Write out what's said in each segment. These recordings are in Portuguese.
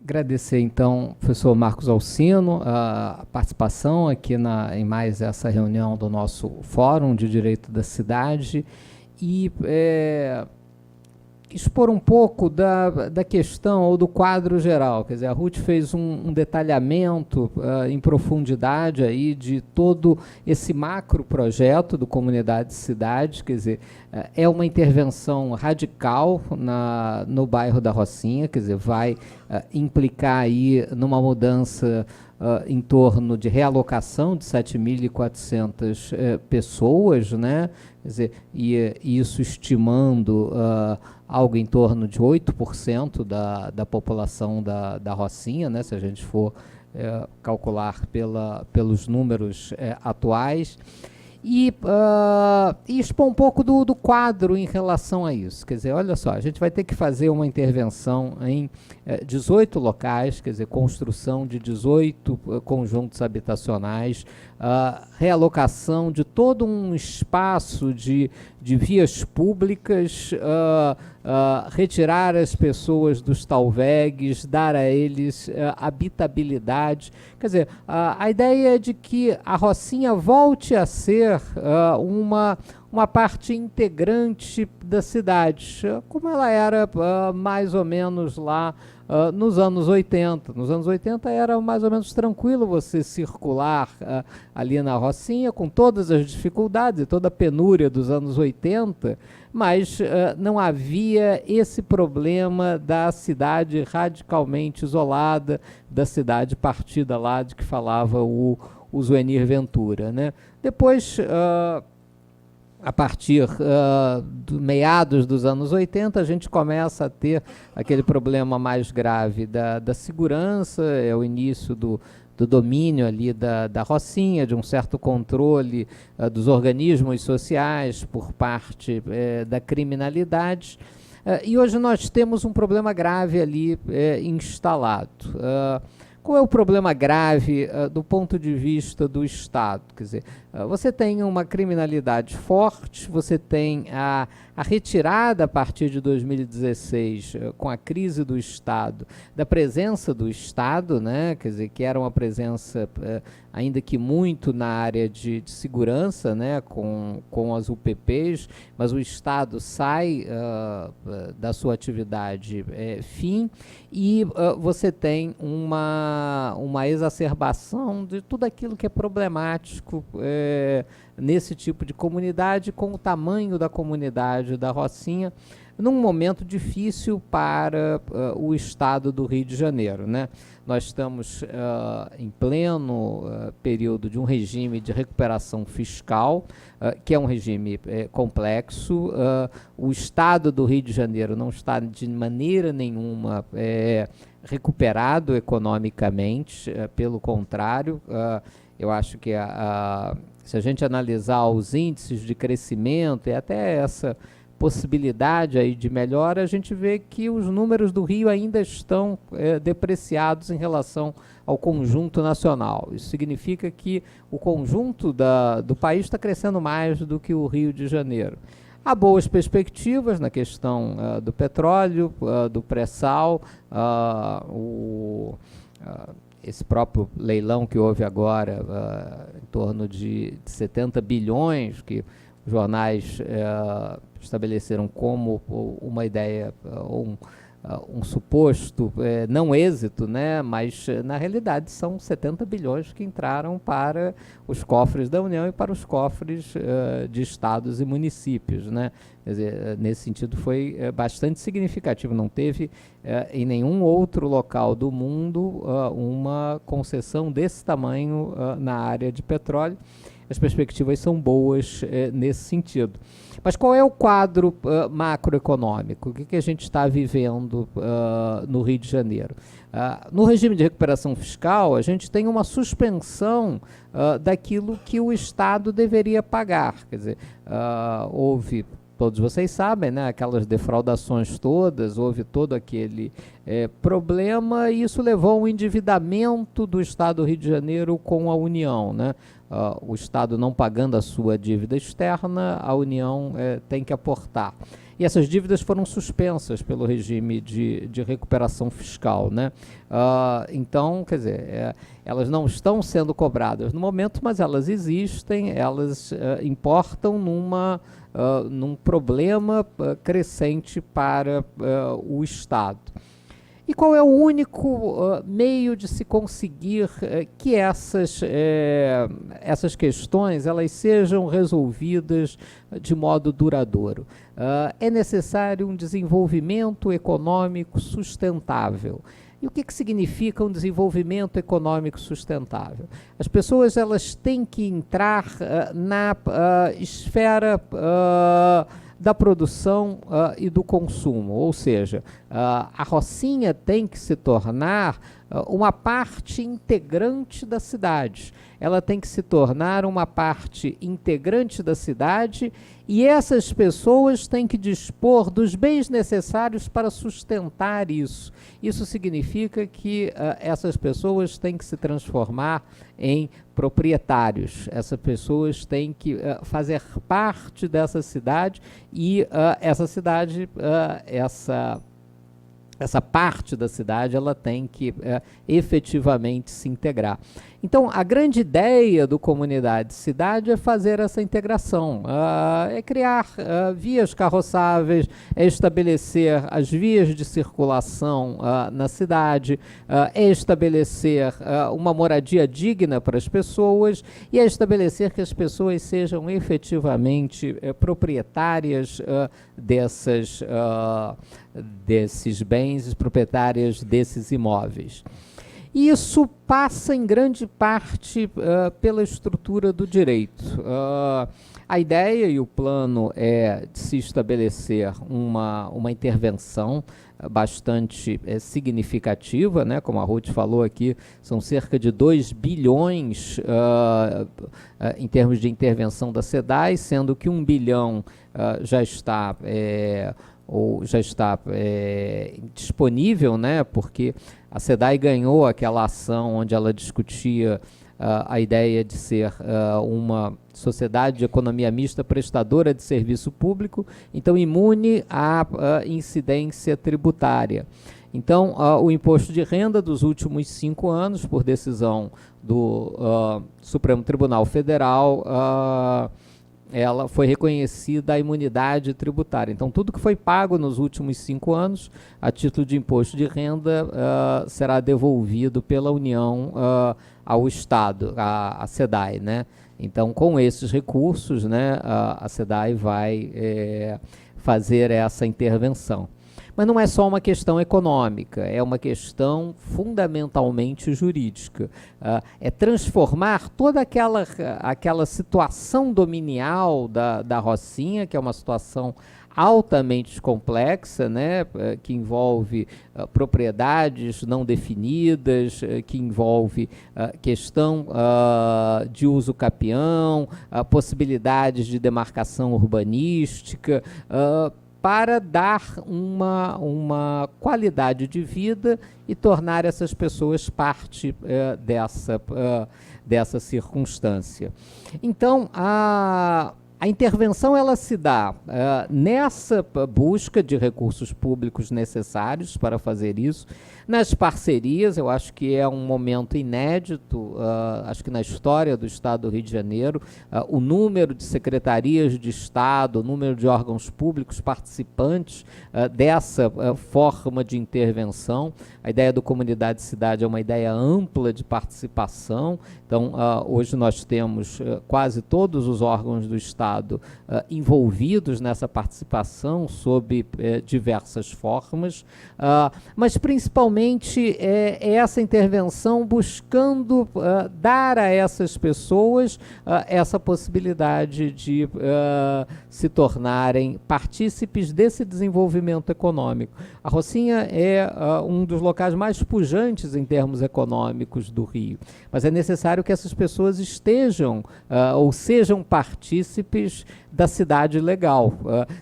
Agradecer, então, professor Marcos Alcino, a participação aqui em mais essa reunião do nosso Fórum de Direito da Cidade e expor um pouco da questão ou do quadro geral. Quer dizer, a Ruth fez um detalhamento em profundidade aí de todo esse macro projeto do Comunidade Cidade. Quer dizer, é uma intervenção radical no bairro da Rocinha, quer dizer, vai implicar aí numa mudança em torno de realocação de 7.400 pessoas, né? Quer dizer, e isso estimando algo em torno de 8% da população da Rocinha, né? Se a gente for calcular pelos números atuais. E expor um pouco do quadro em relação a isso. Quer dizer, olha só, a gente vai ter que fazer uma intervenção em 18 locais, quer dizer, construção de 18 conjuntos habitacionais, realocação de todo um espaço de vias públicas, retirar as pessoas dos talvegues, dar a eles habitabilidade. Quer dizer, a ideia é de que a Rocinha volte a ser uma parte integrante da cidade, como ela era mais ou menos lá nos anos 80. Nos anos 80 era mais ou menos tranquilo você circular ali na Rocinha, com todas as dificuldades e toda a penúria dos anos 80, mas não havia esse problema da cidade radicalmente isolada, da cidade partida lá de que falava o Zuenir Ventura, né? Depois, a partir do meados dos anos 80, a gente começa a ter aquele problema mais grave da segurança, é o início do domínio ali da Rocinha, de um certo controle dos organismos sociais por parte da criminalidade. E hoje nós temos um problema grave ali instalado. Qual é o problema grave do ponto de vista do Estado? Quer dizer, você tem uma criminalidade forte, você tem a retirada a partir de 2016, com a crise do Estado, da presença do Estado, né? Quer dizer, que era uma presença, ainda que muito na área de segurança, né? Com as UPPs, mas o Estado sai da sua atividade fim, e você tem uma exacerbação de tudo aquilo que é problemático nesse tipo de comunidade, com o tamanho da comunidade da Rocinha, num momento difícil para o Estado do Rio de Janeiro, né? Nós estamos em pleno período de um regime de recuperação fiscal, que é um regime complexo. O Estado do Rio de Janeiro não está de maneira nenhuma recuperado economicamente, pelo contrário. Eu acho que se a gente analisar os índices de crescimento e até essa possibilidade aí de melhora, a gente vê que os números do Rio ainda estão depreciados em relação ao conjunto nacional. Isso significa que o conjunto do país está crescendo mais do que o Rio de Janeiro. Há boas perspectivas na questão do petróleo, do pré-sal, esse próprio leilão que houve agora, em torno de 70 bilhões, que os jornais estabeleceram como uma ideia, um suposto não êxito, né? Mas na realidade são 70 bilhões que entraram para os cofres da União e para os cofres de estados e municípios, né? Quer dizer, nesse sentido foi bastante significativo. Não teve em nenhum outro local do mundo uma concessão desse tamanho na área de petróleo. as perspectivas são boas nesse sentido. Mas qual é o quadro macroeconômico? O que a gente está vivendo no Rio de Janeiro? No regime de recuperação fiscal, a gente tem uma suspensão daquilo que o Estado deveria pagar. Quer dizer, houve, todos vocês sabem, né, aquelas defraudações todas, houve todo aquele problema, e isso levou a um endividamento do Estado do Rio de Janeiro com a União, né? O Estado não pagando a sua dívida externa, a União tem que aportar. E essas dívidas foram suspensas pelo regime de recuperação fiscal, né? Então, quer dizer, elas não estão sendo cobradas no momento, mas elas existem, elas importam num problema crescente para o Estado. E qual é o único meio de se conseguir que essas questões elas sejam resolvidas de modo duradouro? É necessário um desenvolvimento econômico sustentável. E o que significa um desenvolvimento econômico sustentável? As pessoas elas têm que entrar na esfera da produção e do consumo, ou seja, a Rocinha tem que se tornar uma parte integrante da cidade. Ela tem que se tornar uma parte integrante da cidade, e essas pessoas têm que dispor dos bens necessários para sustentar isso. Isso significa que essas pessoas têm que se transformar em proprietários. Essas pessoas têm que fazer parte dessa cidade, e essa cidade, essa parte da cidade, ela tem que efetivamente se integrar. Então, a grande ideia do Comunidade Cidade é fazer essa integração, é criar vias carroçáveis, é estabelecer as vias de circulação na cidade, é estabelecer uma moradia digna para as pessoas, e é estabelecer que as pessoas sejam efetivamente proprietárias desses bens, proprietárias desses imóveis. E isso passa em grande parte pela estrutura do direito. A ideia e o plano é de se estabelecer uma intervenção bastante significativa, né? Como a Ruth falou aqui, são cerca de 2 bilhões em termos de intervenção da SEDAI, sendo que 1 bilhão já está disponível, né? Porque a SEDAI ganhou aquela ação onde ela discutia a ideia de ser uma sociedade de economia mista prestadora de serviço público, então imune à incidência tributária. Então, o imposto de renda dos últimos 5 anos, por decisão do Supremo Tribunal Federal, ela foi reconhecida a imunidade tributária. Então, tudo que foi pago nos últimos 5 anos, a título de imposto de renda, será devolvido pela União ao Estado, à SEDAI, né? Então, com esses recursos, né, a SEDAI vai fazer essa intervenção. Mas não é só uma questão econômica, é uma questão fundamentalmente jurídica. É transformar toda aquela situação dominial da Rocinha, que é uma situação altamente complexa, né, que envolve propriedades não definidas, que envolve questão de uso capião, possibilidades de demarcação urbanística, para dar uma qualidade de vida e tornar essas pessoas parte dessa circunstância. Então, a intervenção ela se dá nessa busca de recursos públicos necessários para fazer isso, nas parcerias. Eu acho que é um momento inédito, acho que na história do Estado do Rio de Janeiro, o número de secretarias de Estado, o número de órgãos públicos participantes dessa forma de intervenção. A ideia do Comunidade Cidade é uma ideia ampla de participação. Então, hoje nós temos quase todos os órgãos do Estado Estado envolvidos nessa participação sob diversas formas, mas principalmente essa intervenção buscando dar a essas pessoas essa possibilidade de se tornarem partícipes desse desenvolvimento econômico. A Rocinha é um dos locais mais pujantes em termos econômicos do Rio, mas é necessário que essas pessoas estejam ou sejam partícipes da cidade legal,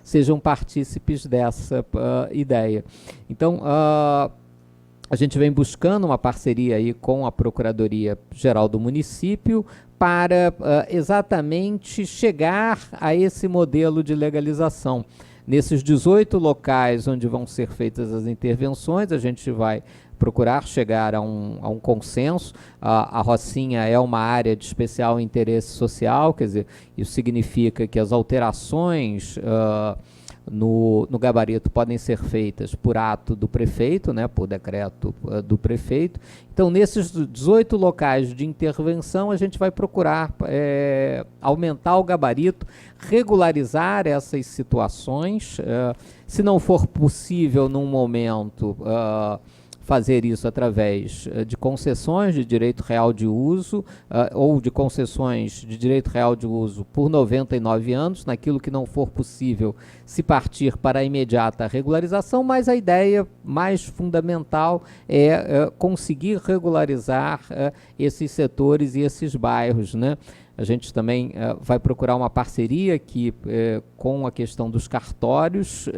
sejam partícipes dessa ideia. Então, a gente vem buscando uma parceria aí com a Procuradoria-Geral do município para exatamente chegar a esse modelo de legalização. Nesses 18 locais onde vão ser feitas as intervenções, a gente vai procurar chegar a um consenso. A Rocinha é uma área de especial interesse social, quer dizer, isso significa que as alterações no gabarito podem ser feitas por ato do prefeito, né, por decreto do prefeito. Então, nesses 18 locais de intervenção, a gente vai procurar aumentar o gabarito, regularizar essas situações. Se não for possível, num momento, fazer isso através de concessões de direito real de uso ou de concessões de direito real de uso por 99 anos, naquilo que não for possível se partir para a imediata regularização, mas a ideia mais fundamental é conseguir regularizar esses setores e esses bairros, né? A gente também vai procurar uma parceria aqui com a questão dos cartórios,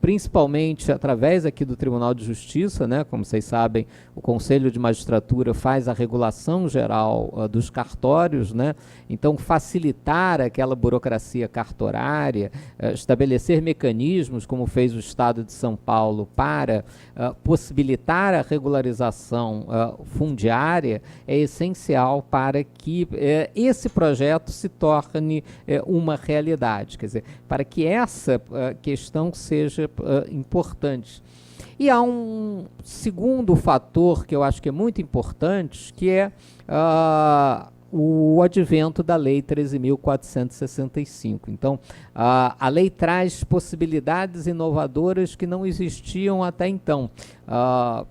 principalmente através aqui do Tribunal de Justiça, né? Como vocês sabem, o Conselho de Magistratura faz a regulação geral dos cartórios, né? Então, facilitar aquela burocracia cartorária, estabelecer mecanismos, como fez o Estado de São Paulo, para possibilitar a regularização fundiária, é essencial para que esse projeto se torne uma realidade, quer dizer, para que essa questão seja importante. E há um segundo fator que eu acho que é muito importante, que é o advento da Lei 13.465. Então, a lei traz possibilidades inovadoras que não existiam até então. A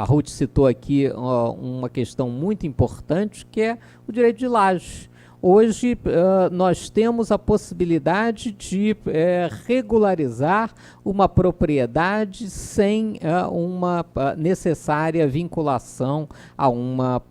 Ruth citou aqui uma questão muito importante, que é o direito de laje. Hoje, nós temos a possibilidade de regularizar uma propriedade sem uma necessária vinculação a uma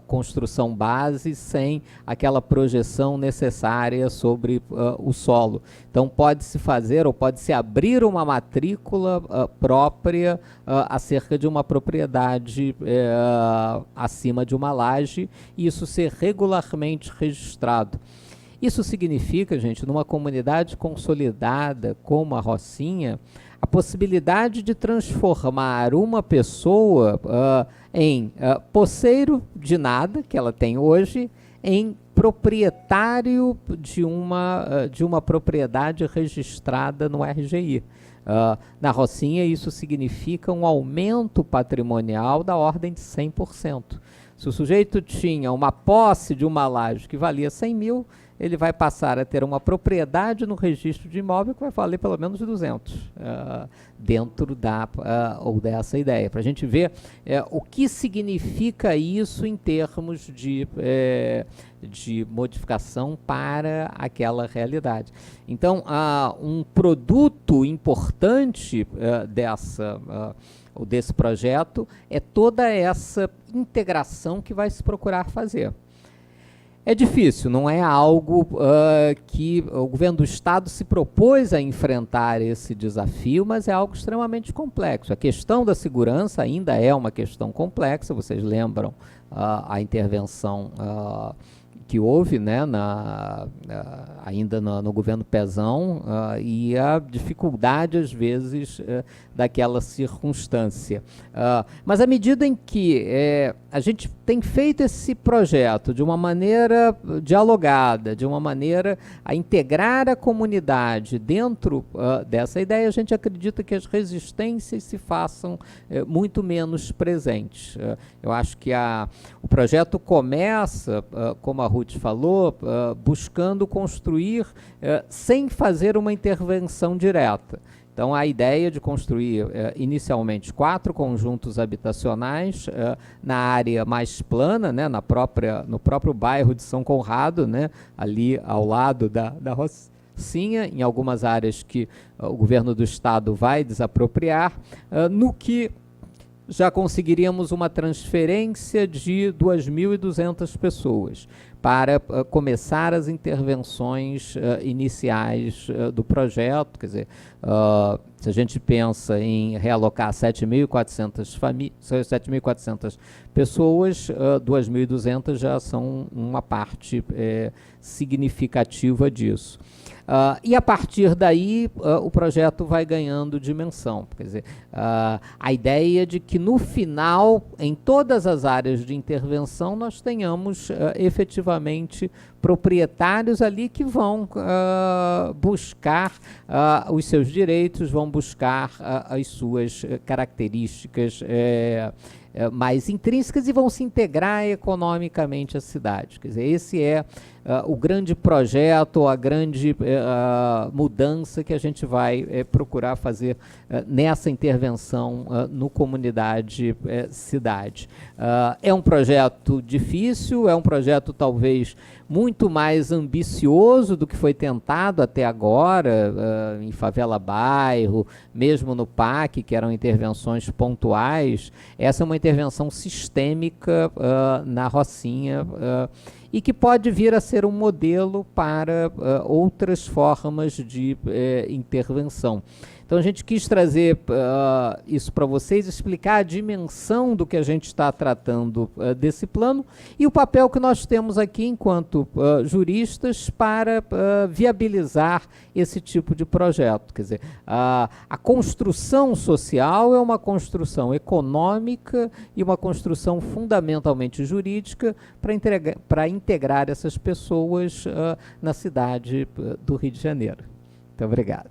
construção base, sem aquela projeção necessária sobre o solo. Então, pode-se fazer ou pode-se abrir uma matrícula própria acerca de uma propriedade acima de uma laje, e isso ser regularmente registrado. Isso significa, gente, numa comunidade consolidada como a Rocinha, a possibilidade de transformar uma pessoa em posseiro de nada, que ela tem hoje, em proprietário de uma propriedade registrada no RGI. Na Rocinha, isso significa um aumento patrimonial da ordem de 100%. Se o sujeito tinha uma posse de uma laje que valia 100 mil, ele vai passar a ter uma propriedade no registro de imóvel que vai valer pelo menos 200, dentro ou dessa ideia. Para a gente ver o que significa isso em termos de modificação para aquela realidade. Então, um produto importante desse projeto é toda essa integração que vai se procurar fazer. É difícil, não é algo que o governo do Estado se propôs a enfrentar esse desafio, mas é algo extremamente complexo. A questão da segurança ainda é uma questão complexa, vocês lembram a intervenção que houve, né, ainda no governo Pezão, e a dificuldade, às vezes, daquela circunstância. Mas à medida em que a gente tem feito esse projeto de uma maneira dialogada, de uma maneira a integrar a comunidade dentro dessa ideia, a gente acredita que as resistências se façam muito menos presentes. Eu acho que o projeto começa, como a Ruth falou, buscando construir sem fazer uma intervenção direta. Então, a ideia de construir inicialmente 4 conjuntos habitacionais na área mais plana, né, no próprio bairro de São Conrado, né, ali ao lado da Rocinha, em algumas áreas que o governo do estado vai desapropriar, no que já conseguiríamos uma transferência de 2.200 pessoas para começar as intervenções iniciais do projeto. Quer dizer, se a gente pensa em realocar 7.400 pessoas, 2.200 já são uma parte significativa disso. E a partir daí o projeto vai ganhando dimensão. Quer dizer, a ideia de que no final, em todas as áreas de intervenção, nós tenhamos efetivamente proprietários ali que vão buscar os seus direitos, vão buscar as suas características mais intrínsecas e vão se integrar economicamente à cidade. Quer dizer, esse é o grande projeto, a grande mudança que a gente vai procurar fazer nessa intervenção no Comunidade Cidade. É um projeto difícil, é um projeto talvez muito mais ambicioso do que foi tentado até agora, em Favela Bairro, mesmo no PAC, que eram intervenções pontuais. Essa é uma intervenção sistêmica na Rocinha, e que pode vir a ser um modelo para outras formas de intervenção. Então a gente quis trazer isso para vocês, explicar a dimensão do que a gente está tratando desse plano e o papel que nós temos aqui enquanto juristas para viabilizar esse tipo de projeto. Quer dizer, a construção social é uma construção econômica e uma construção fundamentalmente jurídica para integrar essas pessoas na cidade do Rio de Janeiro. Muito obrigado.